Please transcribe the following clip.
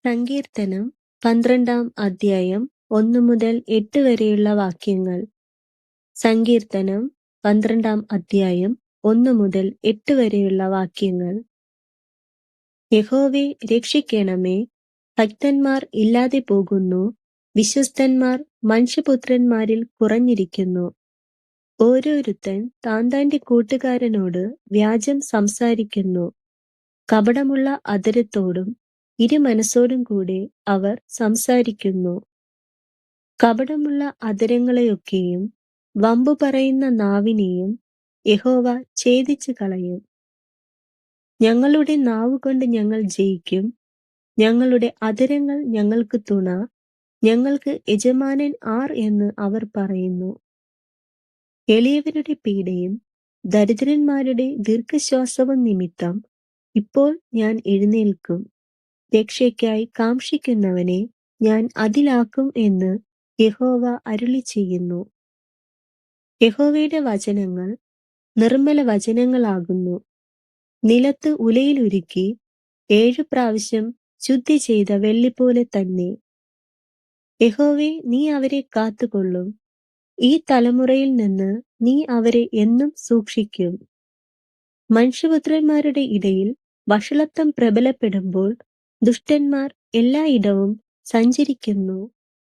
സങ്കീർത്തനം 12 അധ്യായം 1 മുതൽ 8 വരെയുള്ള വാക്യങ്ങൾ. സങ്കീർത്തനം 12 അധ്യായം 1 മുതൽ 8 വരെയുള്ള വാക്യങ്ങൾ. യഹോവേ, രക്ഷിക്കണമേ, ഭക്തന്മാർ ഇല്ലാതെ പോകുന്നു, വിശ്വസ്തന്മാർ മനുഷ്യപുത്രന്മാരിൽ കുറഞ്ഞിരിക്കുന്നു. ഓരോരുത്തൻ താന്താന്റെ കൂട്ടുകാരനോട് വ്യാജം സംസാരിക്കുന്നു. കപടമുള്ള അധരത്തോടും ഇരുമനസ്സോടും കൂടെ അവർ സംസാരിക്കുന്നു. കപടമുള്ള അധരങ്ങളെയൊക്കെയും വമ്പു പറയുന്ന നാവിനെയും യഹോവ ഛേദിച്ചു കളയും. ഞങ്ങളുടെ നാവുകൊണ്ട് ഞങ്ങൾ ജയിക്കും, ഞങ്ങളുടെ അധരങ്ങൾ ഞങ്ങൾക്ക് തുണ, ഞങ്ങൾക്ക് യജമാനൻ ആർ എന്ന് അവർ പറയുന്നു. എളിയവരുടെ പീഡയും ദരിദ്രന്മാരുടെ ദീർഘശ്വാസവും നിമിത്തം ഇപ്പോൾ ഞാൻ എഴുന്നേൽക്കും. രക്ഷയ്ക്കായി കാംക്ഷിക്കുന്നവനെ ഞാൻ അതിലാക്കും എന്ന് യഹോവ അരുളിച്ചെയ്യുന്നു. യഹോവയുടെ വചനങ്ങൾ നിർമ്മല വചനങ്ങളാകുന്നു. നിലത്ത് ഉലയിലുരുക്കി 7 പ്രാവശ്യം ശുദ്ധി ചെയ്ത വെള്ളിപോലെ തന്നെ. യഹോവേ, നീ അവരെ കാത്തുകൊള്ളും. ഈ തലമുറയിൽ നിന്ന് നീ അവരെ എന്നും സൂക്ഷിക്കും. മനുഷ്യപുത്രന്മാരുടെ ഇടയിൽ വഷളത്വം പ്രബലപ്പെടുമ്പോൾ ദുഷ്ടന്മാർ എല്ലായിടവും സഞ്ചരിക്കുന്നു.